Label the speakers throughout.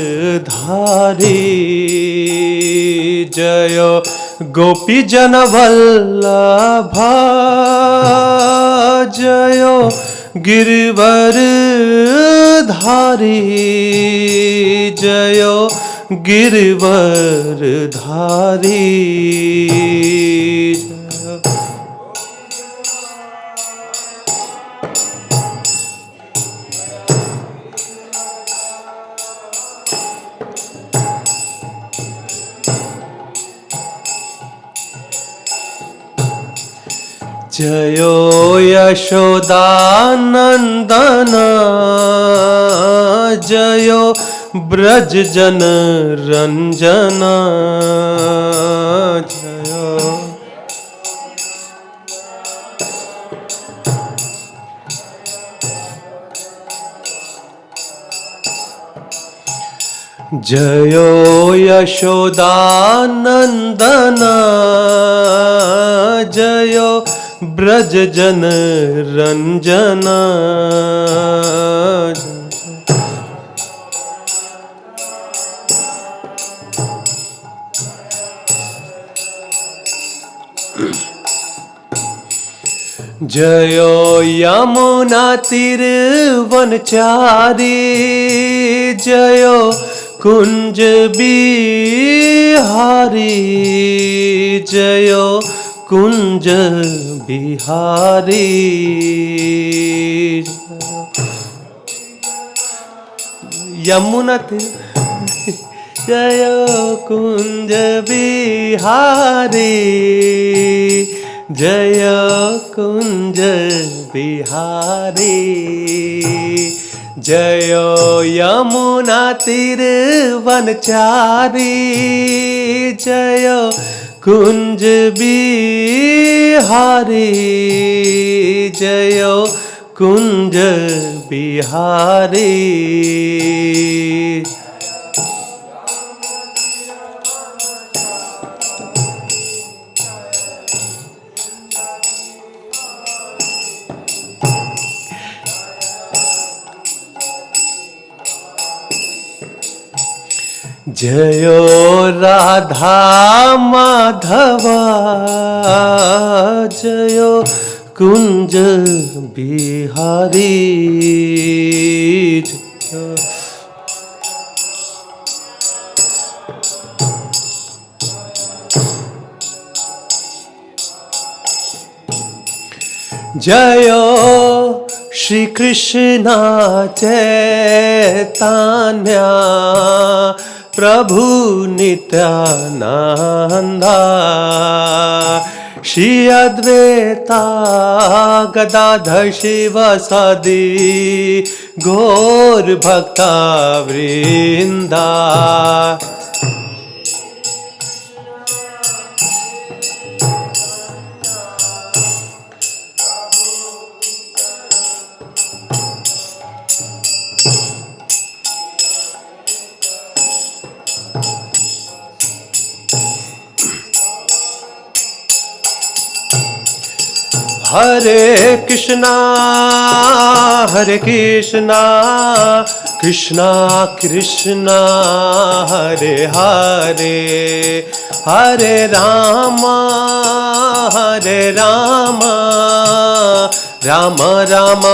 Speaker 1: गिरवरधारी जय गोपी जन वल्लभा जय गिरवरधारी जय गिरवरधारी जयो यशोदानंदन जयो ब्रज जन रंजन जयो यशोदानंदन जयो ब्रज जन रंजन जयो यमुना तीरवनचारी जयो कुंज बिहारी जयो कुंज बिहारी यमुना जय कुंज बिहारी जय कुंज बिहारी जय यमुना तीरवनचारी जय कुंज बिहारी जय कुंज बिहारी जयो राधा माधवा जयो कुंज बिहारी जयो श्री कृष्ण चैतन्य प्रभु नित्यानंदा श्री अद्वैता गदाधर शिवासादि गौर भक्ता वृंदा हरे Krishna Krishna Krishna Hare Hare Hare Rama Ram Ram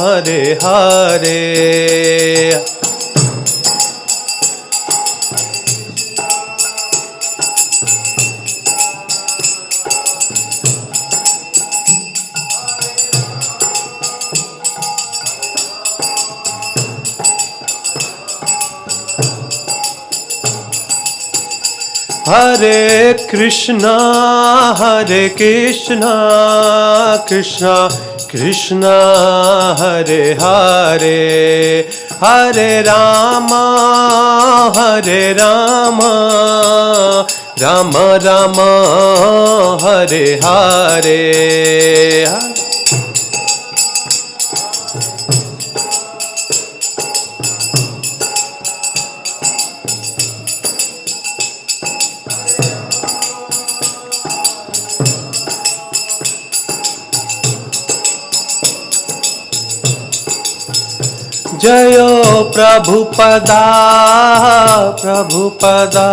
Speaker 1: Hare Hare Hare Krishna Krishna Krishna Hare Hare Hare Ram Rama Rama Hare Hare. Jayo Prabhupada, Prabhupada,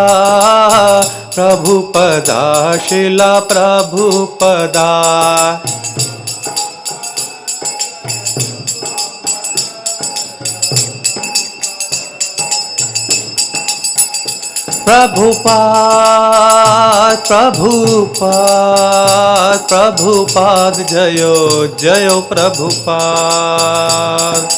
Speaker 1: Prabhupada, Srila Prabhupada. Prabhupada, Prabhupada, Prabhupada, Jayo, Jayo Prabhupada.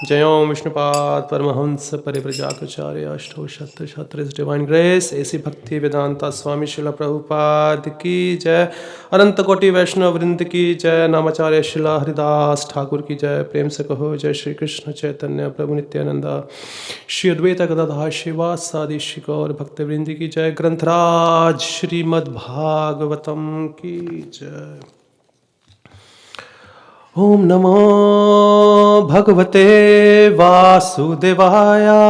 Speaker 1: Jai Om Vishnupad Paramahamsa Parivrajakacarya Ashto Shatra Shatra His Divine Grace A.C. Bhakti Vedanta Swami Srila Prabhupada Ki Jai Ananta Koti Vaishnav Vrind Ki Jai Namacharya Srila Haridas Thakur Ki Jai Prem Se Kaho Jai Shri Krishna Chaitanya Prabhu Nityananda Shri Advaita Gadadhar Shivasadi Shri Gaur Bhakti Vrindi Ki Jai Grantaraj Śrimad Bhāgavatam Ki Jai Om Namo Bhagavate Vasudevaya.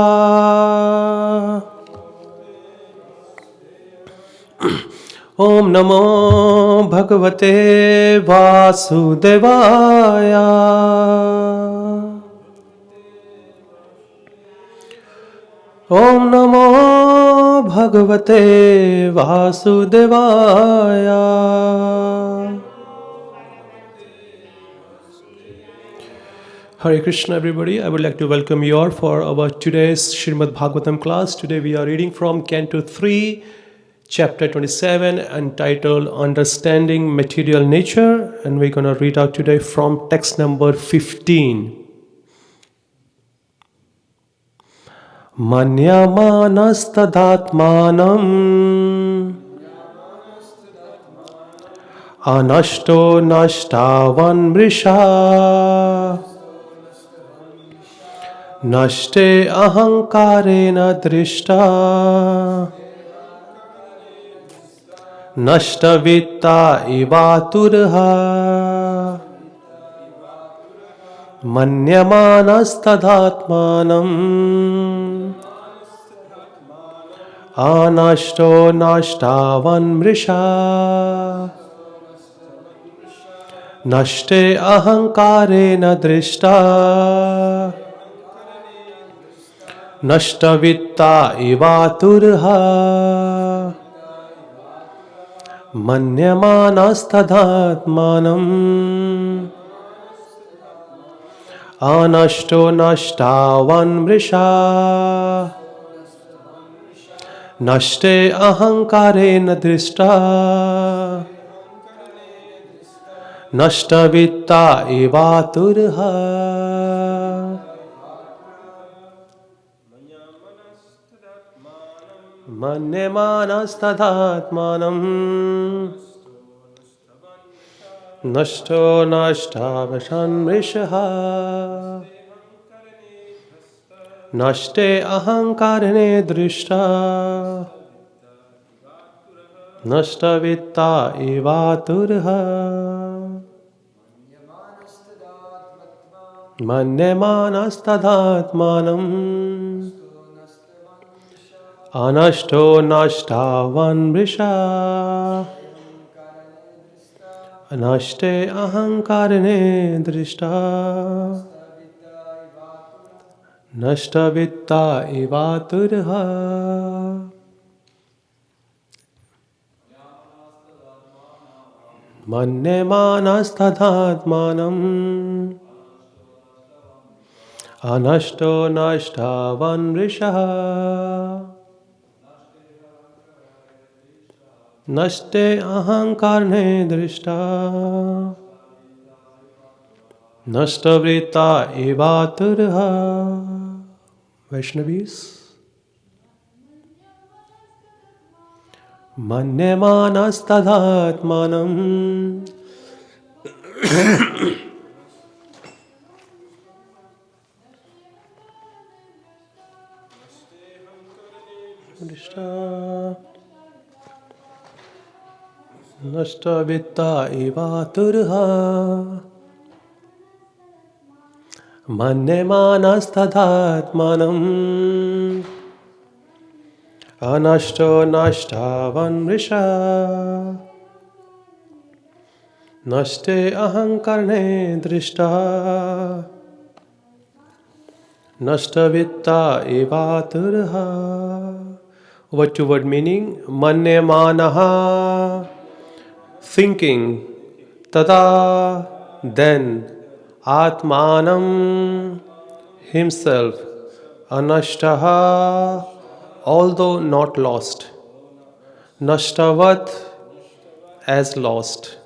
Speaker 1: Om Namo Bhagavate Vasudevaya. Om Namo Bhagavate Vasudevaya. Hare Krishna everybody, I would like to welcome you all for our today's Śrimad Bhāgavatam class. Today we are reading from Canto 3, Chapter 27 entitled Understanding Material Nature, and we're going to read out today from text number 15. Manyamanastadhatmanam Anashto nashtavan mrisha Nashte ahankarena drishta Nashtavitta ivaturha Manyamanastadhatmanam Anashto nashtavan mrisha Nashte ahankarena drishta Nashtavitta ivaturha Manyamanastadhatmanam Anashto nashtavan mrisha Nashte ahankarena drishta Nashtavitta ivaturha Manyamanastadhatmanam Nashto nashtavashan mrishaha Nashte ahankarane drishta Nashtavitta ivaturha Manyamanastadhatmanam Anashto nashtavan mrisha Nashte ahankarane drishta Nashtavitta ivaturha Manyamanastadhatmanam Anashto nashtavan mrisha Nashte ahankarne drishta Nashtavrita evaturha. Vaishnavis. Manyamanastadhatmanam Nashta vitta eva turha manne manastadhatmanam anashto nashtavan vrisha nashte ahankarne drishta nashta vitta eva turha. Word to word meaning: manne manaha, thinking, tada, then, atmanam, himself, anashtaha, although not lost, nashtavat, as lost,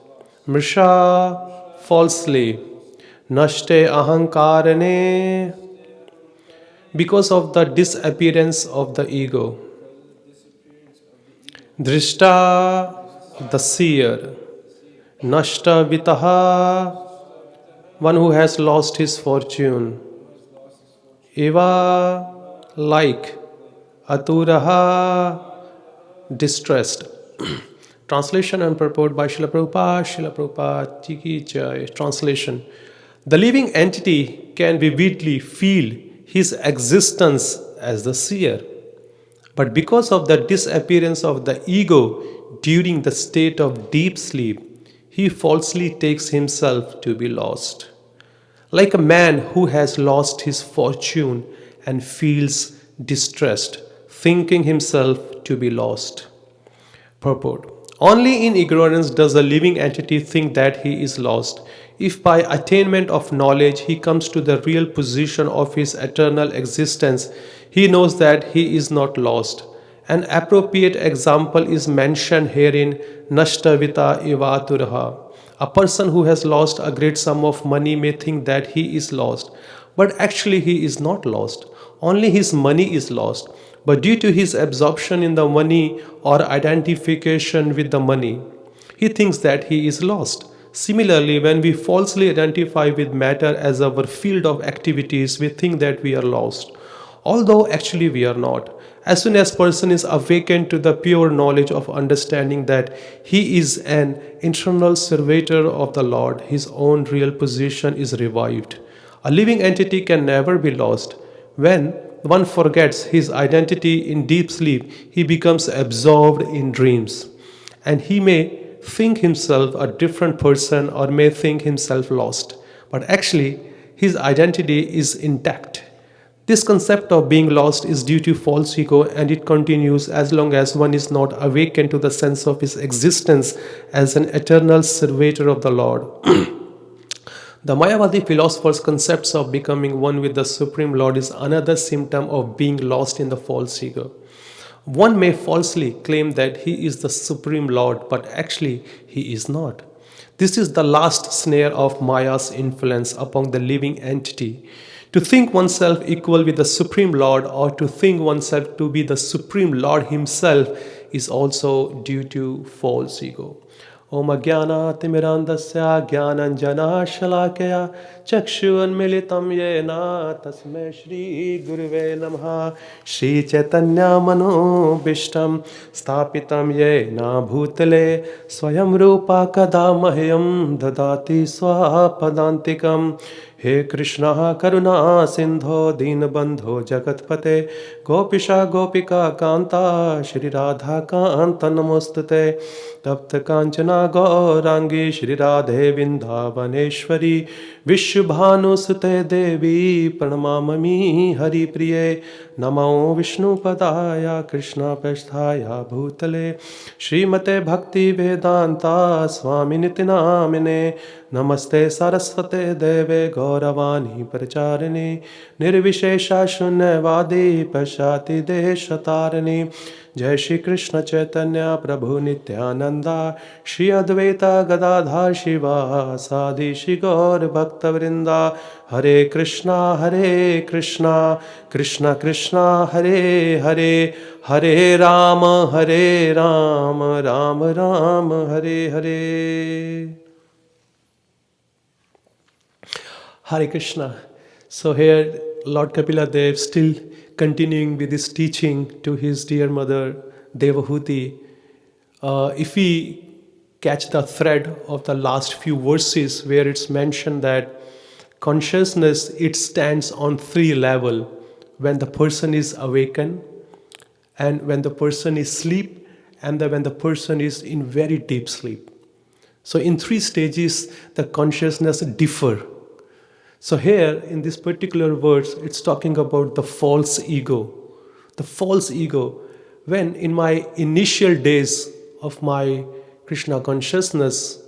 Speaker 1: mrisha, falsely, nashte ahankarane, because of the disappearance of the ego, drishta, the seer, nashta vitaha, one who has lost his fortune, eva, like, aturaha, distressed. Translation and purport by Srila Prabhupada. Srila Prabhupada Ji Ki Jai. Translation: the living entity can vividly feel his existence as the seer, but because of the disappearance of the ego during the state of deep sleep, he falsely takes himself to be lost. Like a man who has lost his fortune and feels distressed, thinking himself to be lost. Purport: only in ignorance does the living entity think that he is lost. If by attainment of knowledge he comes to the real position of his eternal existence, he knows that he is not lost. An appropriate example is mentioned herein: Nashtavita Ivaturha. A person who has lost a great sum of money may think that he is lost, but actually he is not lost. Only his money is lost. But due to his absorption in the money or identification with the money, he thinks that he is lost. Similarly, when we falsely identify with matter as our field of activities, we think that we are lost, although actually we are not. As soon as person is awakened to the pure knowledge of understanding that he is an internal servitor of the Lord, his own real position is revived. A living entity can never be lost. When one forgets his identity in deep sleep, he becomes absorbed in dreams, and he may think himself a different person or may think himself lost, but actually his identity is intact. This concept of being lost is due to false ego, and it continues as long as one is not awakened to the sense of his existence as an eternal servitor of the Lord. The Mayavadi philosophers' concepts of becoming one with the Supreme Lord is another symptom of being lost in the false ego. One may falsely claim that he is the Supreme Lord, but actually he is not. This is the last snare of Maya's influence upon the living entity. To think oneself equal with the Supreme Lord, or to think oneself to be the Supreme Lord himself, is also due to false ego. Om Ajnana-timirandasya Jnananjana-shalakaya Chakshuanmilitam Yena Tasmai Shri Guruve Namaha. Shri Chaitanya Mano-bhishtam Sthapitam Yena Bhutale Swayam Rupa Kadamahyam Dadati Swapadantikam. He Krishna Karuna Sindho Deenabandho Jagatpate Gopisha Gopika Kanta Shri Radha Kanta Namostate Tapta Kanchana Gaurangi Shri Radhe Vindhavaneshwari Vishwabhanusute Devi Pranamamami Hari Priye Namo Vishnu Padaya Krishna Pasthaya Bhutale Srimate Bhakti Vedanta Swami Nitinamine Namaste Saraswate Deve Gauravani Pracharine Nirvishesha Shunyavadi Pashati Deshatarani. Jai Shri Krishna Chaitanya Prabhu Nityananda Shri Advaita Gadadhar Shiva Sadi Shri Gaur Bhakta Vrinda. Hare Krishna Krishna Krishna Hare Hare Hare Rama Rama Rama Hare Hare. Hare Krishna. So here, Lord Kapila Dev still continuing with his teaching to his dear mother Devahuti. If we catch the thread of the last few verses where it's mentioned that consciousness, it stands on three levels: when the person is awakened, and when the person is asleep, and then when the person is in very deep sleep. So in three stages, the consciousness differ. So here in this particular verse, it's talking about the false ego. The false ego. When in my initial days of my Krishna consciousness,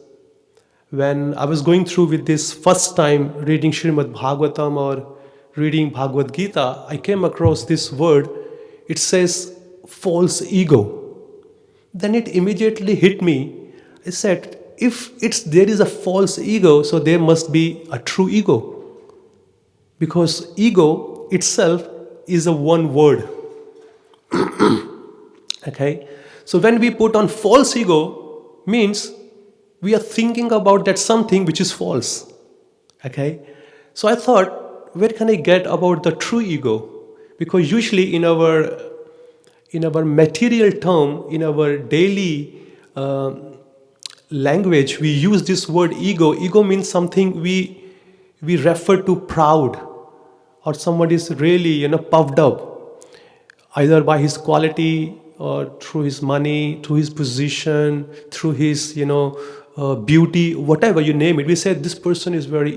Speaker 1: when I was going through with this first time reading Śrimad Bhāgavatam or reading Bhagavad Gita, I came across this word. It says false ego. Then it immediately hit me. I said, if there is a false ego, so there must be a true ego. Because ego itself is a one word. Okay? So when we put on false ego, means we are thinking about that something which is false. Okay? So I thought, where can I get about the true ego? Because usually in our material term, in our daily language, we use this word ego. Ego means something we refer to proud, or somebody is really puffed up, either by his quality or through his money, through his position, through his beauty, whatever you name it. We say this person is very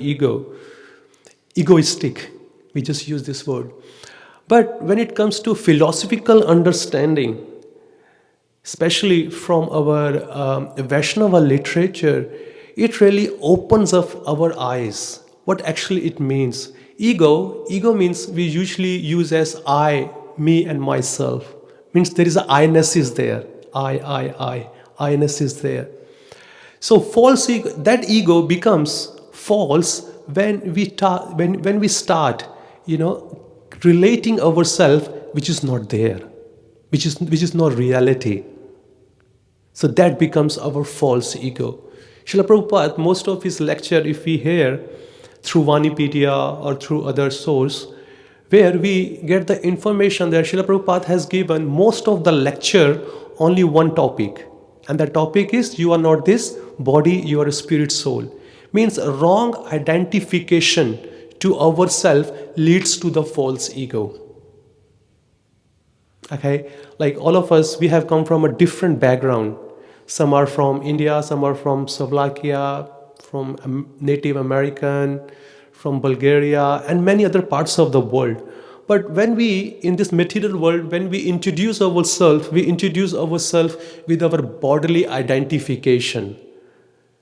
Speaker 1: egoistic. We just use this word. But when it comes to philosophical understanding, especially from our Vaishnava literature, it really opens up our eyes. What actually it means. Ego means we usually use as I, me and myself. Means there is a I-ness is there. I-ness is there. So false ego, that ego becomes false when we start, relating ourselves which is not there, which is not reality. So that becomes our false ego. Srila Prabhupada, most of his lecture, if we hear through Vanipedia or through other source, where we get the information that Srila Prabhupada has given most of the lecture only one topic. And the topic is, you are not this body, you are a spirit soul. Means wrong identification to ourself leads to the false ego. Okay? Like all of us, we have come from a different background. Some are from India, some are from Slovakia, from Native American, from Bulgaria, and many other parts of the world. But when we, in this material world, when we introduce ourselves with our bodily identification.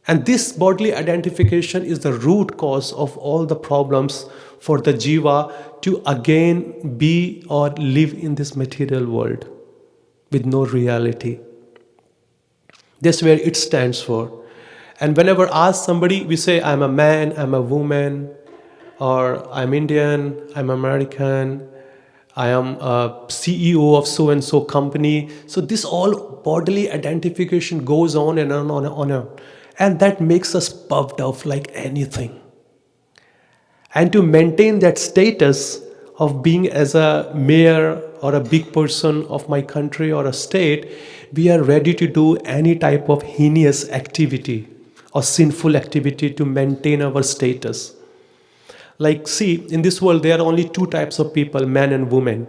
Speaker 1: And this bodily identification is the root cause of all the problems for the jiva to again be or live in this material world with no reality. That's where it stands for. And whenever asked somebody, we say, I'm a man, I'm a woman, or I'm Indian, I'm American, I am a CEO of so-and-so company. So this all bodily identification goes on and on and on. And that makes us puffed up like anything. And to maintain that status of being as a mayor or a big person of my country or a state, we are ready to do any type of heinous activity or sinful activity to maintain our status. Like, see, in this world, there are only two types of people, man and woman.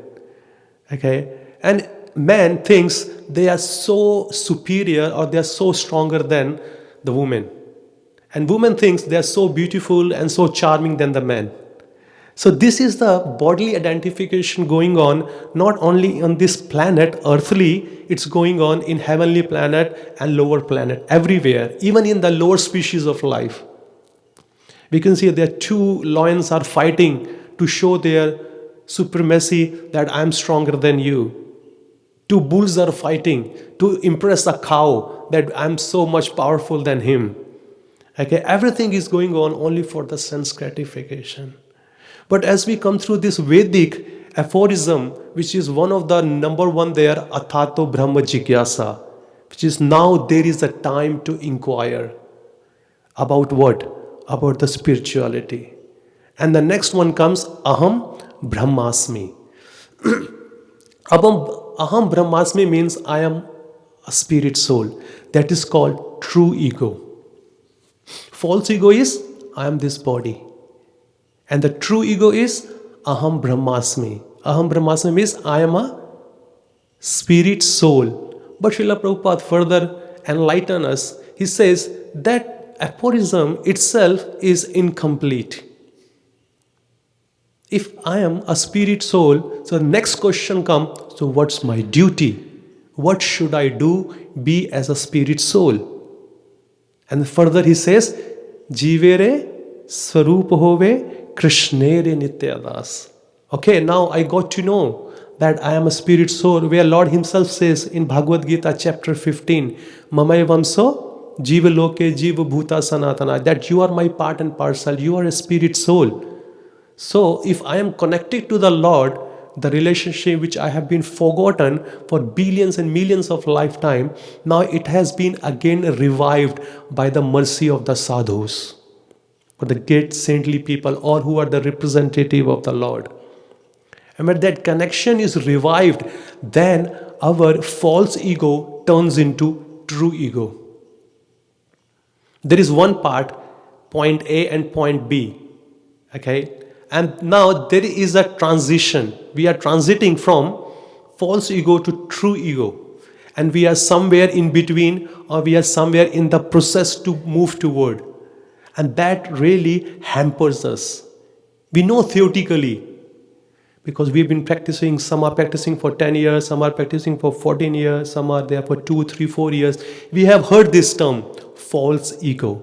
Speaker 1: Okay? And man thinks they are so superior or they are so stronger than the woman. And woman thinks they are so beautiful and so charming than the man. So this is the bodily identification going on, not only on this planet, earthly, it's going on in heavenly planet and lower planet, everywhere, even in the lower species of life. We can see that two lions are fighting to show their supremacy, that I am stronger than you. Two bulls are fighting to impress a cow that I am so much powerful than him. Okay, everything is going on only for the sense gratification. But as we come through this Vedic aphorism, which is one of the number one there, Athato Brahma Jigyasa, which is now there is a time to inquire about what? About the spirituality. And the next one comes Aham Brahmasmi. Aham Brahmasmi means I am a spirit soul. That is called true ego. False ego is I am this body. And the true ego is Aham Brahmasmi. Aham Brahmasmi means I am a spirit soul. But Srila Prabhupada further enlighten us. He says that aphorism itself is incomplete. If I am a spirit soul, so the next question comes, so what's my duty? What should I do be as a spirit soul? And further he says, Jivere Swarup Hove Krishnere Nityadas. Okay, now I got to know that I am a spirit soul, where Lord himself says in Bhagavad Gita chapter 15, Mamay Vamso Jiva Loke Jiva Bhuta Sanatana, that you are my part and parcel, you are a spirit soul. So if I am connected to the Lord, the relationship which I have been forgotten for billions and millions of lifetime, now it has been again revived by the mercy of the sadhus, for the great saintly people, or who are the representative of the Lord. And when that connection is revived, then our false ego turns into true ego. There is one part, point A and point B. Okay? And now there is a transition. We are transiting from false ego to true ego. And we are somewhere in between, or we are somewhere in the process to move toward. And that really hampers us. We know theoretically, because we've been practicing, some are practicing for 10 years, some are practicing for 14 years, some are there for 2, 3, 4 years. We have heard this term, false ego.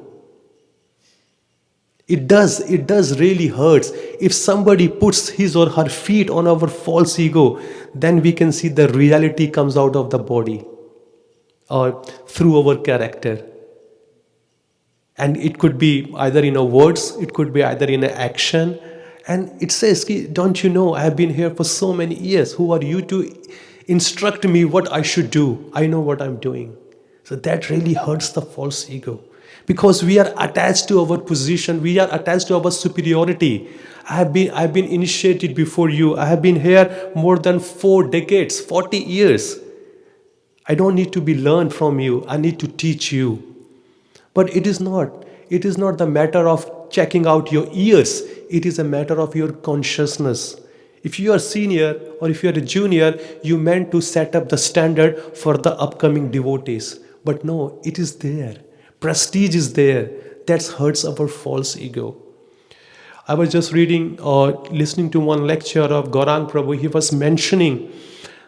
Speaker 1: It does really hurts. If somebody puts his or her feet on our false ego, then we can see the reality comes out of the body or through our character. And it could be either in a words, it could be either in an action. And it says, don't you know, I have been here for so many years. Who are you to instruct me what I should do? I know what I'm doing. So that really hurts the false ego. Because we are attached to our position, we are attached to our superiority. I've been initiated before you. I have been here more than 4 decades, 40 years. I don't need to be learned from you. I need to teach you. But it is not the matter of checking out your ears. It is a matter of your consciousness. If you are senior or if you are a junior, you meant to set up the standard for the upcoming devotees. But no, it is there. Prestige is there. That hurts our false ego. I was just reading or listening to one lecture of Gaurang Prabhu. He was mentioning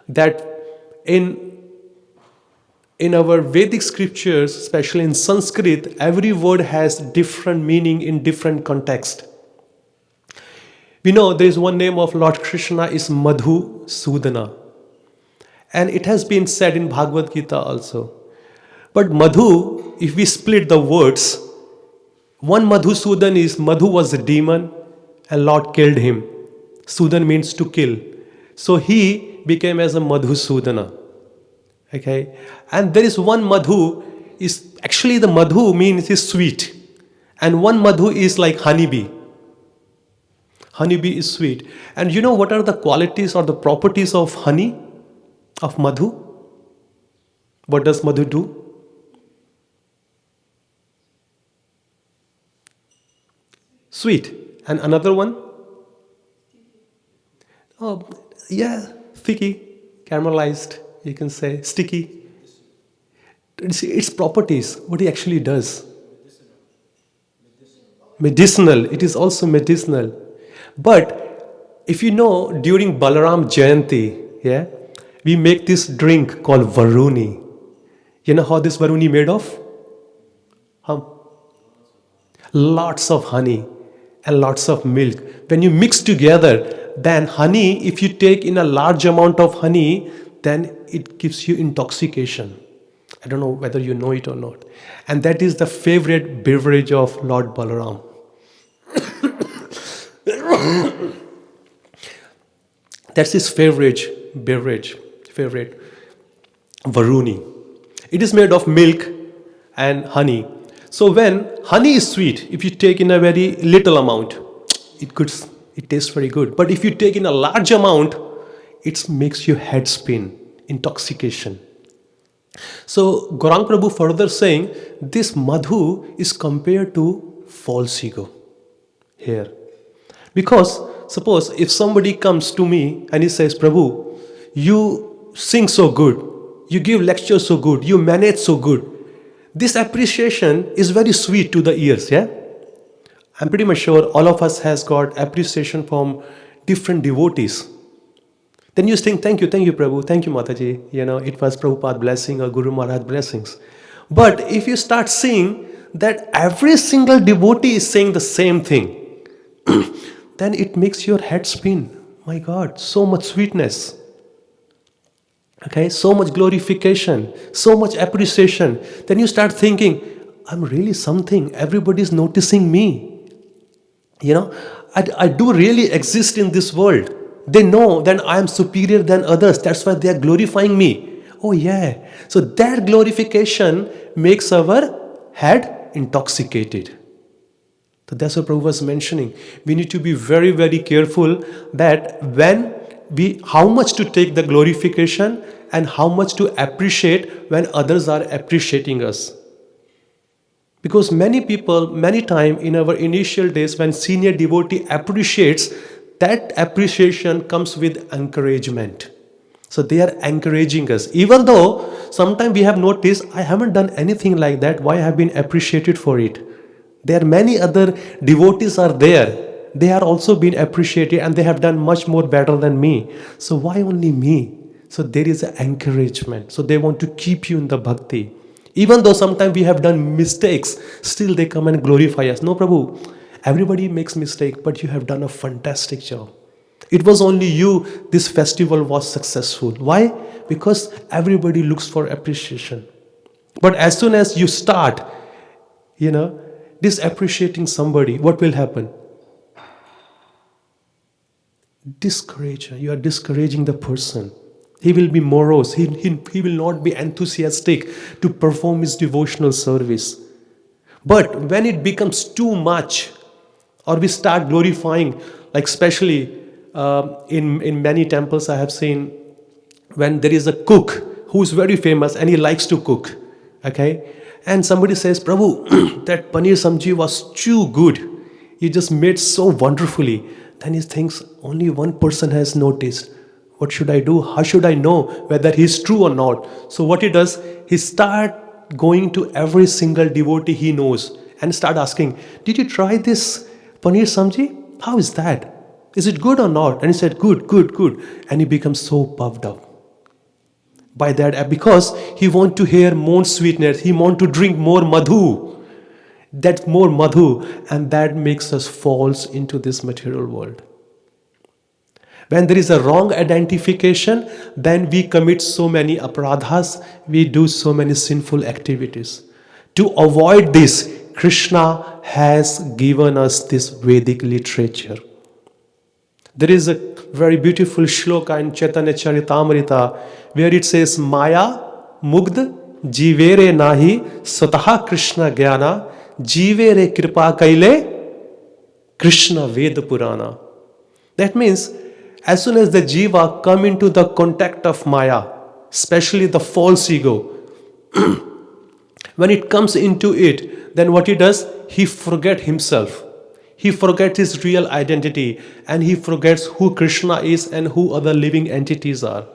Speaker 1: that in our Vedic scriptures, especially in Sanskrit, every word has different meaning in different context. We know there is one name of Lord Krishna is Madhusudana. And it has been said in Bhagavad Gita also. But Madhu, if we split the words, one Madhusudan is, Madhu was a demon and Lord killed him. Sudan means to kill. So he became as a Madhusudana. Okay? And there is one Madhu, is actually the Madhu means is sweet. And one Madhu is like honeybee. Honeybee is sweet. And you know what are the qualities or the properties of honey, of Madhu? What does Madhu do? Sweet. And another one? Oh, yeah, thicky, caramelized, you can say, sticky. Its properties, what it actually does. Medicinal. It is also medicinal. But if you know, during Balaram Jayanti, yeah, we make this drink called Varuni. You know how this Varuni made of? Lots of honey and lots of milk. When you mix together, then honey, if you take in a large amount of honey, then it gives you intoxication. I don't know whether you know it or not. And that is the favorite beverage of Lord Balaram. That's his favorite beverage, Varuni. It is made of milk and honey. So when honey is sweet, if you take in a very little amount, it tastes very good. But if you take in a large amount, it makes your head spin, intoxication. So Gaurang Prabhu further saying, this madhu is compared to false ego here. Because suppose if somebody comes to me and he says, Prabhu, you sing so good, you give lectures so good, you manage so good. This appreciation is very sweet to the ears, yeah? I'm pretty much sure all of us has got appreciation from different devotees. Then you think, thank you, Prabhu, thank you, Mataji. It was Prabhupada blessing or Guru Maharaj blessings. But if you start seeing that every single devotee is saying the same thing, then it makes your head spin. My God, so much sweetness. Okay, so much glorification, so much appreciation. Then you start thinking, I'm really something. Everybody's noticing me. I do really exist in this world. They know that I am superior than others. That's why they are glorifying me. Oh yeah. So that glorification makes our head intoxicated. So that's what Prabhu was mentioning. We need to be very, very careful that how much to take the glorification and how much to appreciate when others are appreciating us. Because many people, many times in our initial days when senior devotee appreciates, that appreciation comes with encouragement. So they are encouraging us. Even though sometimes we have noticed, I haven't done anything like that, why I have been appreciated for it? There are many other devotees are there. They are also being appreciated and they have done much more better than me. So why only me? So there is an encouragement. So they want to keep you in the bhakti. Even though sometimes we have done mistakes, still they come and glorify us. No, Prabhu, everybody makes mistake, but you have done a fantastic job. It was only you, this festival was successful. Why? Because everybody looks for appreciation. But as soon as you start, disappreciating somebody, what will happen? Discourage. You are discouraging the person. He will be morose. He will not be enthusiastic to perform his devotional service. But when it becomes too much, or we start glorifying, like especially in many temples I have seen, when there is a cook who is very famous and he likes to cook, okay? And somebody says, Prabhu, that paneer sabji was too good. You just made so wonderfully. Then he thinks, only one person has noticed. What should I do? How should I know whether he's true or not? So what he does, he start going to every single devotee he knows and start asking, did you try this paneer sabji? How is that? Is it good or not? And he said, good. And he becomes so puffed up by that, because he wants to hear more sweetness. He wants to drink more madhu. That more madhu, and that makes us false into this material world. When there is a wrong identification, then we commit so many aparadhas, we do so many sinful activities. To avoid this, Krishna has given us this Vedic literature. There is a very beautiful shloka in Chaitanya Charitamrita where it says, Maya mugd jivere nahi swataha Krishna jnana jivere kripa kaile Krishna Veda Purana. That means as soon as the jiva come into the contact of Maya, especially the false ego, when it comes into it, then what he does, he forgets himself. He forgets his real identity and he forgets who Krishna is and who other living entities are.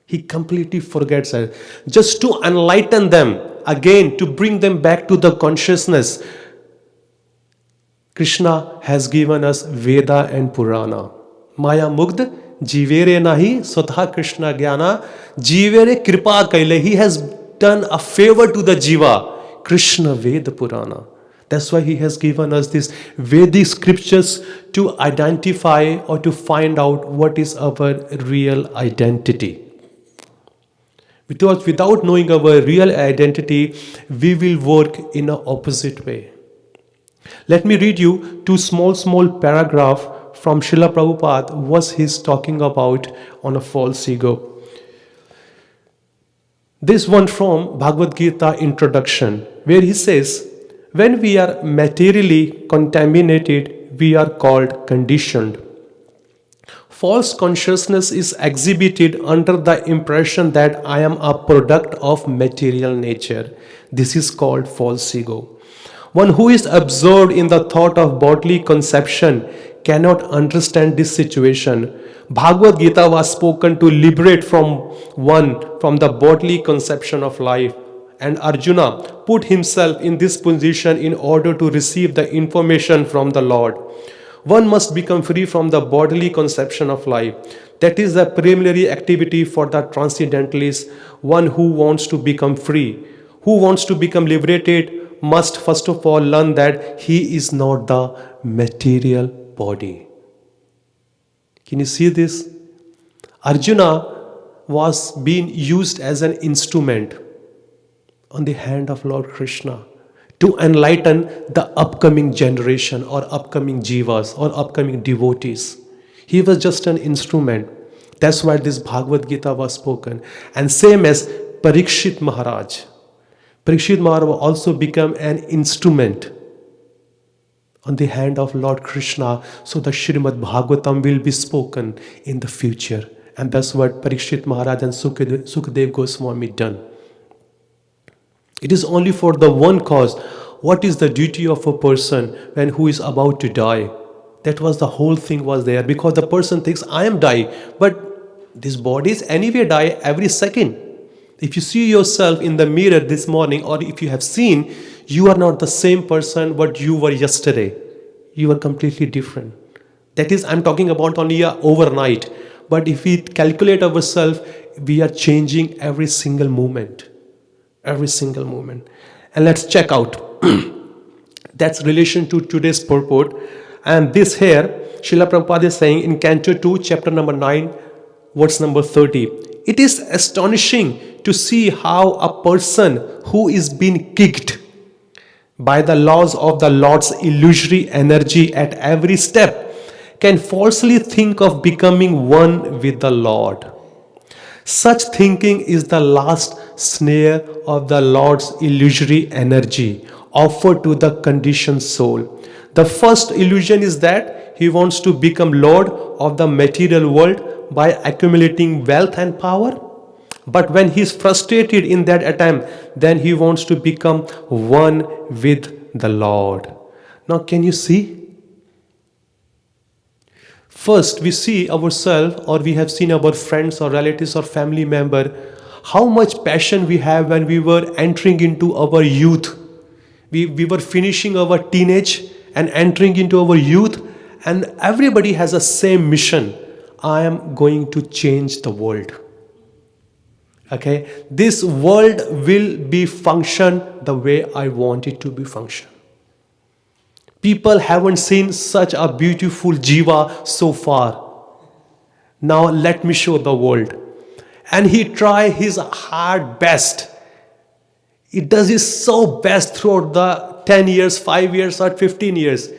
Speaker 1: He completely forgets it. Just to enlighten them, again, to bring them back to the consciousness, Krishna has given us Veda and Purana. Maya mugd jivere nahi swatha Krishna jnana jivere kripa kaile. He has done a favor to the jiva. Krishna Veda Purana. That's why he has given us these Vedic scriptures to identify or to find out what is our real identity. Because without knowing our real identity, we will work in an opposite way. Let me read you two small paragraphs from Srila Prabhupada, what he's talking about on a false ego. This one from Bhagavad Gita introduction, where he says, when we are materially contaminated we are called conditioned. False consciousness is exhibited under the impression that I am a product of material nature. This is called false ego. One who is absorbed in the thought of bodily conception cannot understand this situation. Bhagavad Gita was spoken to liberate from the bodily conception of life. And Arjuna put himself in this position in order to receive the information from the Lord. One must become free from the bodily conception of life. That is the preliminary activity for the transcendentalist. One who wants to become free, who wants to become liberated, must first of all learn that he is not the material body. Can you see this? Arjuna was being used as an instrument on the hand of Lord Krishna to enlighten the upcoming generation or upcoming jivas or upcoming devotees. He was just an instrument. That's why this Bhagavad Gita was spoken. And same as Parikshit Maharaj. Parikshit Maharaj also became an instrument on the hand of Lord Krishna, so the Śrimad Bhāgavatam will be spoken in the future. And that's what Parikshit Maharaj and Sukadev Goswami done. It is only for the one cause. What is the duty of a person when who is about to die? That was the whole thing was there, because the person thinks, I am dying, but this body is anyway die every second. If you see yourself in the mirror this morning, or if you have seen, you are not the same person what you were yesterday. You are completely different. That is, I'm talking about only overnight. But if we calculate ourselves, we are changing every single moment. Every single moment. And let's check out. That's relation to today's purport. And this here, Srila Prabhupada is saying in Canto 2, chapter number 9, verse number 30. It is astonishing to see how a person who is being kicked by the laws of the Lord's illusory energy at every step can falsely think of becoming one with the Lord. Such thinking is the last snare of the Lord's illusory energy offered to the conditioned soul. The first illusion is that he wants to become Lord of the material world by accumulating wealth and power. But when he is frustrated in that attempt, then he wants to become one with the Lord. Now can you see? First we see ourselves, or we have seen our friends or relatives or family member, how much passion we have when we were entering into our youth. We were finishing our teenage and entering into our youth, and everybody has a same mission. I am going to change the world. Okay, this world will be function the way I want it to be function. People haven't seen such a beautiful jiva so far. Now let me show the world. And he try his hard best. He does his so best throughout the 10 years, 5 years or 15 years.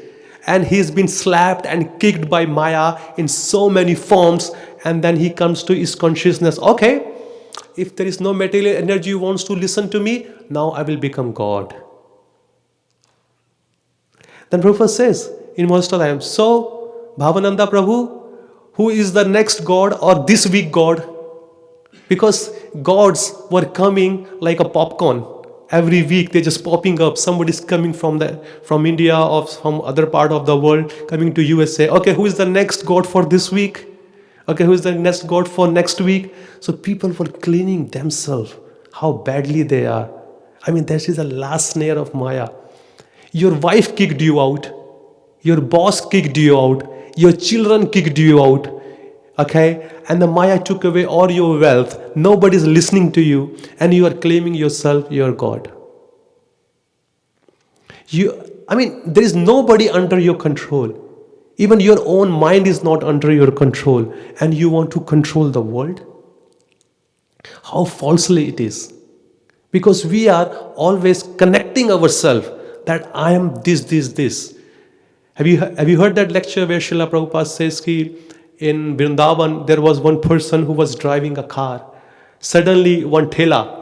Speaker 1: And he's been slapped and kicked by Maya in so many forms. And then he comes to his consciousness. Okay, if there is no material energy who wants to listen to me, now I will become God. Then Prabhupada says in most of them, so Bhavananda Prabhu, who is the next God or this week God? Because gods were coming like a popcorn. Every week they're just popping up. Somebody's coming from India or from other part of the world, coming to USA. Okay, who is the next God for this week? Okay, who is the next God for next week? So people were cleaning themselves, how badly they are. I mean, that is the last snare of Maya. Your wife kicked you out. Your boss kicked you out. Your children kicked you out. Okay? And the Maya took away all your wealth. Nobody is listening to you. And you are claiming yourself your God. There is nobody under your control. Even your own mind is not under your control. And you want to control the world? How falsely it is. Because we are always connecting ourselves that I am this. Have you heard that lecture where Srila Prabhupada says that in Vrindavan there was one person who was driving a car. Suddenly one thela,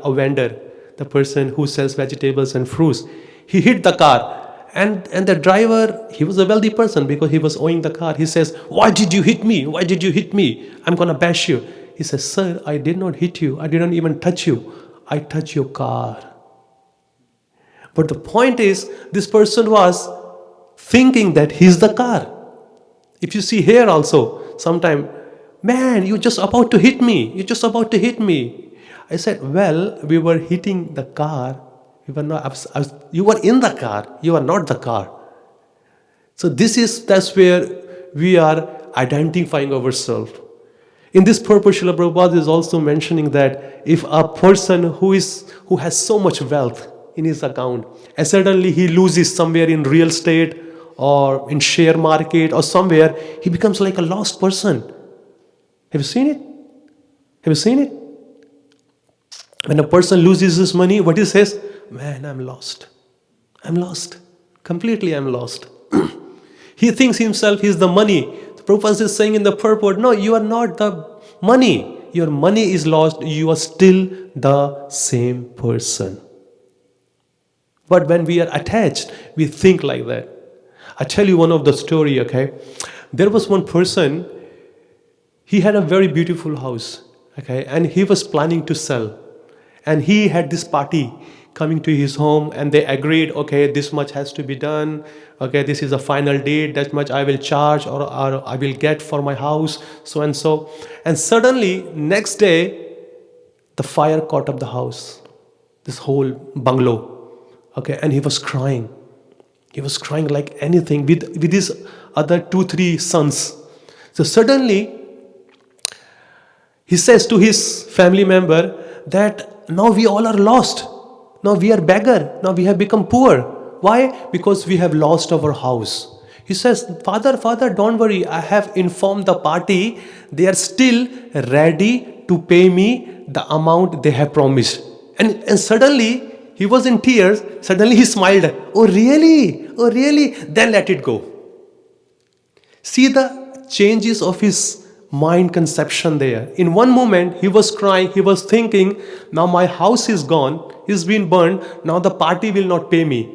Speaker 1: a vendor, the person who sells vegetables and fruits, he hit the car And the driver, he was a wealthy person because he was owning the car. He says, "Why did you hit me? Why did you hit me? I'm going to bash you." He says, "Sir, I did not hit you. I didn't even touch you. I touched your car." But the point is, this person was thinking that he's the car. If you see here also, sometime, "Man, you're just about to hit me. You're just about to hit me." I said, "Well, we were hitting the car. We were not, you were in the car. You are not the car." So that's where we are identifying ourselves. In this purpose, Srila Prabhupada is also mentioning that if a person who has so much wealth in his account, and suddenly he loses somewhere in real estate or in share market or somewhere, he becomes like a lost person. Have you seen it? Have you seen it? When a person loses his money, what he says? "Man, I'm lost. I'm lost. Completely I'm lost." He thinks himself he's the money. The Prabhupada is saying in the purport, no, you are not the money. Your money is lost. You are still the same person. But when we are attached, we think like that. I tell you one of the story, okay? There was one person, he had a very beautiful house, okay? And he was planning to sell. And he had this party coming to his home, and they agreed, okay, this much has to be done. Okay, this is a final date, that much I will charge or I will get for my house, so and so. And suddenly, next day, the fire caught up the house, this whole bungalow. Okay, and he was crying. He was crying like anything with his other 2-3 sons. So suddenly, he says to his family member that now we all are lost. Now we are beggar. Now we have become poor. Why? Because we have lost our house. He says, Father, don't worry. I have informed the party. They are still ready to pay me the amount they have promised. And suddenly, he was in tears. Suddenly he smiled. Oh really? Oh really? Then let it go. See the changes of his mind conception there. In one moment, he was crying. He was thinking, now my house is gone. It's been burned. Now the party will not pay me.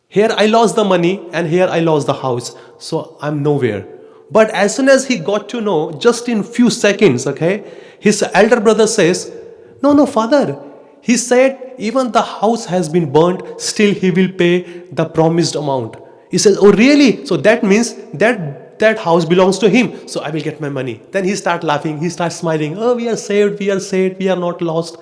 Speaker 1: Here I lost the money and here I lost the house. So I'm nowhere. But as soon as he got to know, just in few seconds, okay, his elder brother says, no, father. He said, even the house has been burnt, still he will pay the promised amount. He says, oh really? So that means that house belongs to him. So I will get my money. Then he starts laughing. He starts smiling. Oh, we are saved. We are not lost.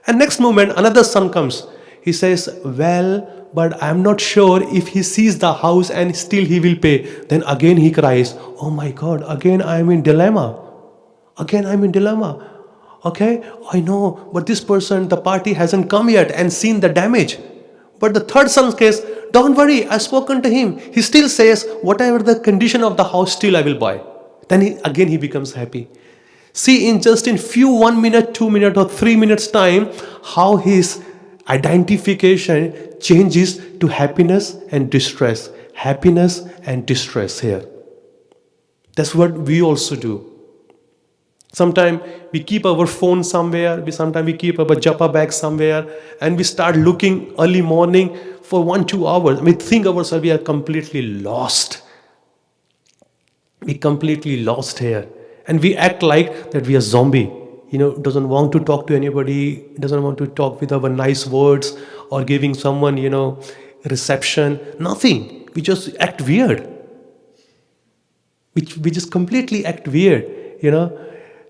Speaker 1: And next moment, another son comes. He says, well, but I'm not sure if he sees the house and still he will pay. Then again he cries, oh my God, again I'm in dilemma. Okay, I know, but this person, the party hasn't come yet and seen the damage. But the third son's case, don't worry, I've spoken to him. He still says, whatever the condition of the house, still I will buy. Then he becomes happy. See, in few 1 minute, 2 minutes or 3 minutes time, how his identification changes to happiness and distress. Happiness and distress here. That's what we also do. Sometimes we keep our phone somewhere, sometimes we keep our japa bag somewhere, and we start looking early morning for 1-2 hours. We think ourselves we are completely lost. We completely lost here. And we act like that we are zombie. Doesn't want to talk to anybody, doesn't want to talk with our nice words or giving someone, reception. Nothing. We just act weird. We just completely act weird,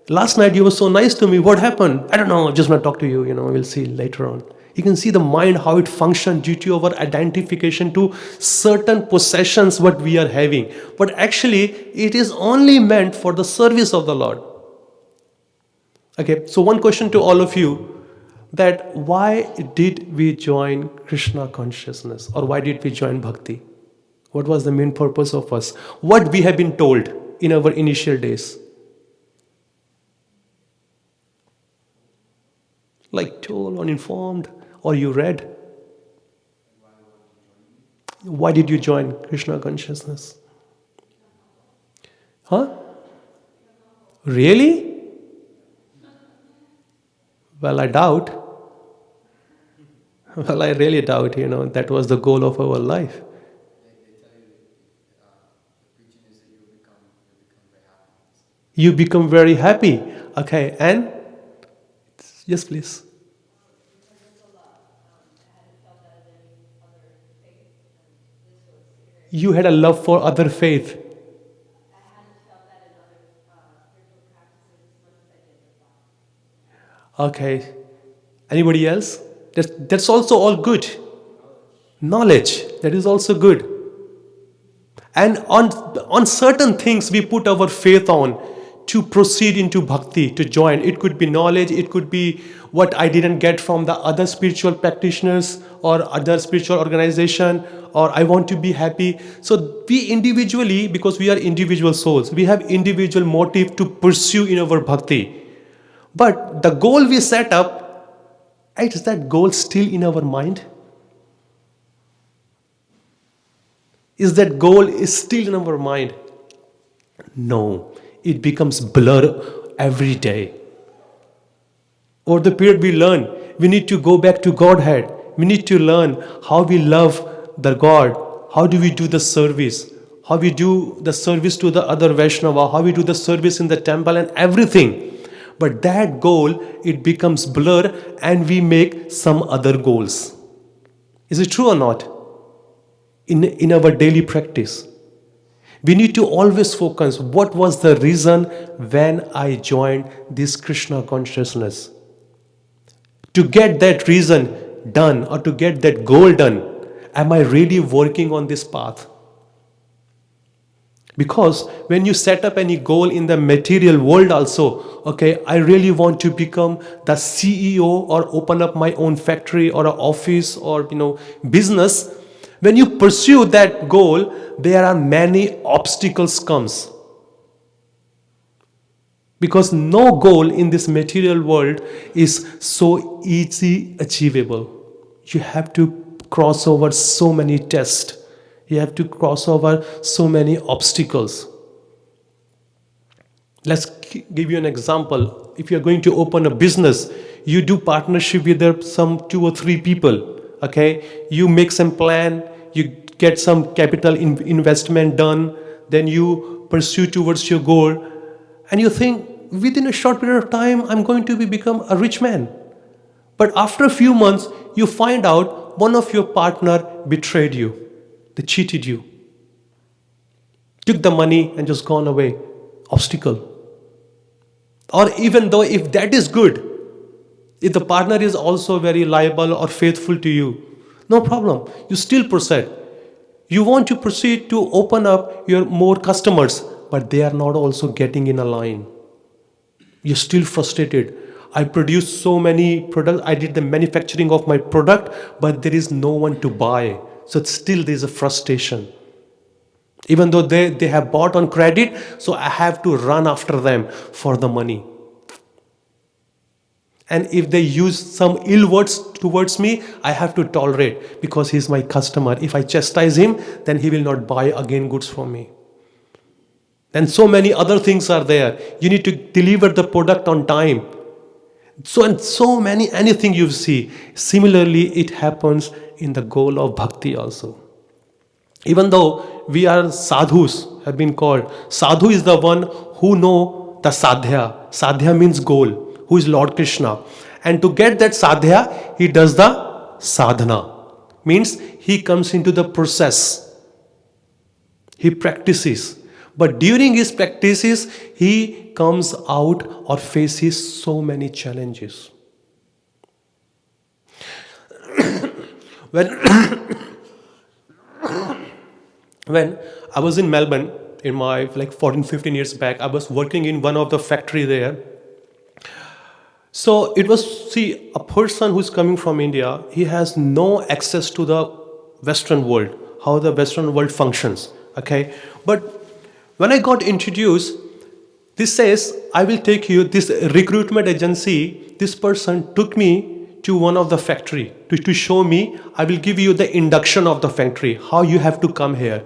Speaker 1: Last night you were so nice to me. What happened? I don't know. I just want to talk to you. We'll see later on. You can see the mind, how it functions due to our identification to certain possessions what we are having. But actually, it is only meant for the service of the Lord. Okay, so one question to all of you, that why did we join Krishna consciousness? Or why did we join bhakti? What was the main purpose of us? What we have been told in our initial days? Like told, uninformed, or you read? Why did you join Krishna consciousness? Huh? Really? Well, I doubt. Well, I really doubt, that was the goal of our life. You become very happy. Okay, and yes, please. You had a love for other faith. Okay. Anybody else? That's also all good. Knowledge, that is also good. And on certain things we put our faith on to proceed into bhakti, to join. It could be knowledge, it could be what I didn't get from the other spiritual practitioners or other spiritual organization, or I want to be happy. So we individually, because we are individual souls, we have individual motive to pursue in our bhakti. But the goal we set up, is that goal still in our mind? Is that goal is still in our mind? No, it becomes blur every day. Over the period we learn, we need to go back to Godhead. We need to learn how we love the God, how do we do the service, how we do the service to the other Vaishnava, how we do the service in the temple and everything. But that goal, it becomes blur and we make some other goals. Is it true or not? In our daily practice, we need to always focus what was the reason when I joined this Krishna consciousness. To get that reason done or to get that goal done, am I really working on this path? Because when you set up any goal in the material world also, okay, I really want to become the CEO or open up my own factory or an office or business. When you pursue that goal, there are many obstacles comes. Because no goal in this material world is so easy achievable. You have to cross over so many tests. You have to cross over so many obstacles. Let's give you an example. If you're going to open a business, you do partnership with some 2 or 3 people. Okay, you make some plan, you get some capital investment done, then you pursue towards your goal, and you think within a short period of time I'm going to become a rich man. But after a few months, you find out one of your partner betrayed you, they cheated you, took the money and just gone away. Obstacle. Or even though if that is good, if the partner is also very liable or faithful to you, no problem, you still proceed. You want to proceed to open up your more customers, but they are not also getting in a line. You're still frustrated. I produced so many products, I did the manufacturing of my product, but there is no one to buy. So still there is a frustration. Even though they have bought on credit, so I have to run after them for the money. And if they use some ill words towards me, I have to tolerate because he's my customer. If I chastise him, then he will not buy again goods from me. And so many other things are there. You need to deliver the product on time. So many, anything you see. Similarly, it happens in the goal of bhakti also. Even though we are sadhus, have been called. Sadhu is the one who know the sadhya. Sadhya means goal. Who is Lord Krishna. And to get that sadhya, he does the sadhana. Means he comes into the process. He practices. But during his practices, he comes out or faces so many challenges. When I was in Melbourne, in my 14-15 years back, I was working in one of the factory there. So it was, a person who's coming from India, he has no access to the Western world, how the Western world functions, okay? But when I got introduced, this says, I will take you, this recruitment agency, this person took me to one of the factory to show me, I will give you the induction of the factory, how you have to come here.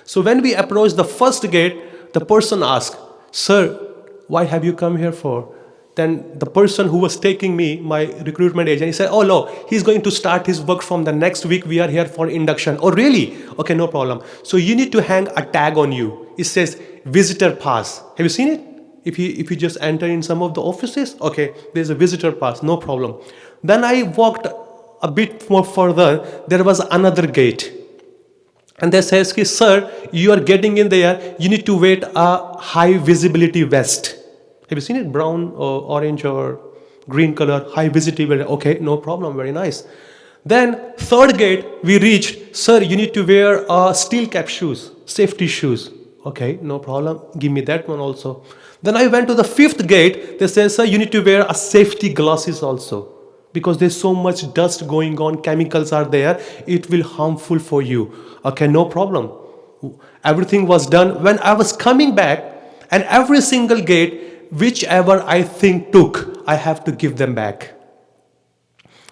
Speaker 1: So when we approached the first gate, the person asked, sir, why have you come here for? Then the person who was taking me, my recruitment agent, he said, oh no, he's going to start his work from the next week. We are here for induction. Oh really? Okay, no problem. So you need to hang a tag on you. It says visitor pass. Have you seen it? If you just enter in some of the offices, okay, there's a visitor pass, no problem. Then I walked a bit more further, there was another gate. And they says, sir, you are getting in there, you need to wear a high visibility vest. Have you seen it? Brown or orange or green color, high visibility. Okay, no problem, very nice. Then third gate, we reached, sir, you need to wear steel cap shoes, safety shoes. Okay, no problem, give me that one also. Then I went to the fifth gate, they said, sir, you need to wear a safety glasses also. Because there's so much dust going on, chemicals are there, it will harmful for you. Okay, no problem. Everything was done. When I was coming back, and every single gate, whichever I think took, I have to give them back.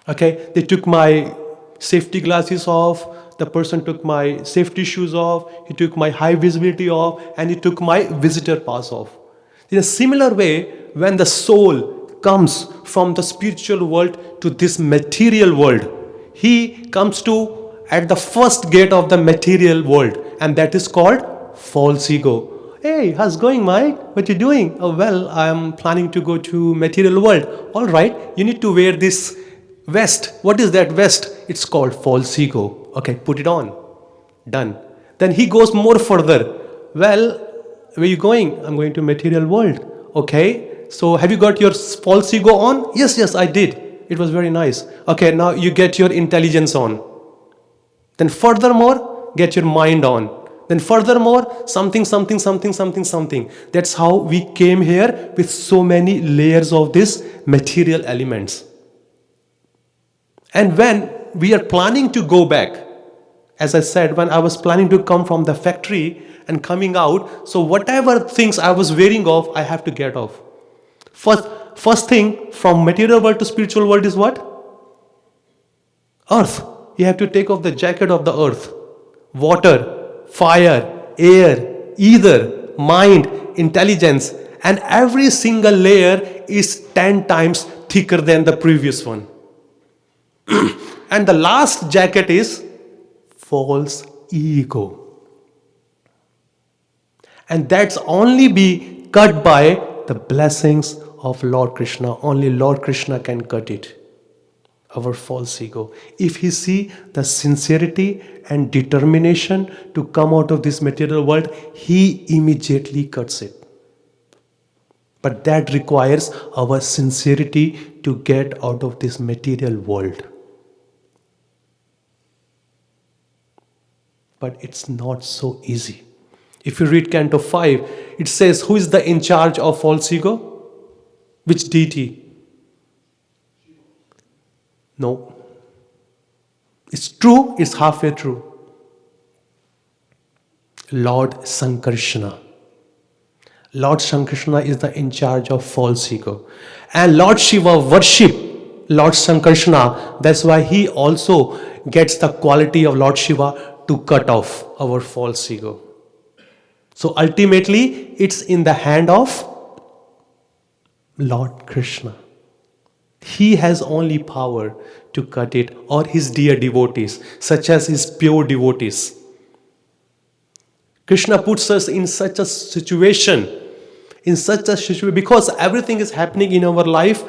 Speaker 1: Okay, they took my safety glasses off, the person took my safety shoes off, he took my high visibility off, and he took my visitor pass off. In a similar way, when the soul comes from the spiritual world to this material world, he comes to at the first gate of the material world, and that is called false ego. Hey, how's going, Mike? What you doing? Oh, well, I'm planning to go to material world. All right, you need to wear this vest. What is that vest? It's called false ego. Okay, put it on. Done. Then he goes more further. Well, where are you going? I'm going to material world. Okay, so have you got your false ego on? Yes, I did. It was very nice. Okay, now you get your intelligence on. Then furthermore, get your mind on. Then furthermore, something. That's how we came here with so many layers of these material elements. And when we are planning to go back, as I said, when I was planning to come from the factory and coming out, so whatever things I was wearing off, I have to get off. First thing, from material world to spiritual world is what? Earth. You have to take off the jacket of the earth. Water, fire, air, ether, mind, intelligence, and every single layer is 10 times thicker than the previous one. And the last jacket is false ego. And that's only be cut by the blessings of Lord Krishna. Only Lord Krishna can cut it. Our false ego. If he see the sincerity and determination to come out of this material world, he immediately cuts it. But that requires our sincerity to get out of this material world. But it's not so easy. If you read Canto 5, it says, who is the in charge of false ego? Which deity? No. It's true, it's halfway true. Lord Sankarshana. Lord Sankarshana is the in charge of false ego. And Lord Shiva worship Lord Sankarshana. That's why he also gets the quality of Lord Shiva to cut off our false ego. So ultimately, it's in the hand of Lord Krishna. He has only power to cut it, or his dear devotees, such as his pure devotees. Krishna puts us in such a situation, because everything is happening in our life.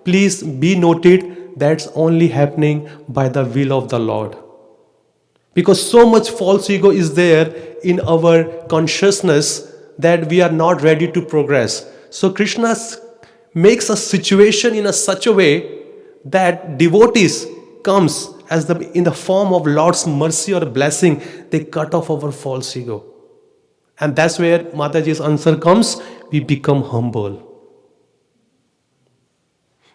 Speaker 1: Please be noted, that's only happening by the will of the Lord. Because so much false ego is there in our consciousness that we are not ready to progress. So Krishna makes a situation in such a way that devotees comes in the form of Lord's mercy or blessing. They cut off our false ego. And that's where Mataji's answer comes. We become humble.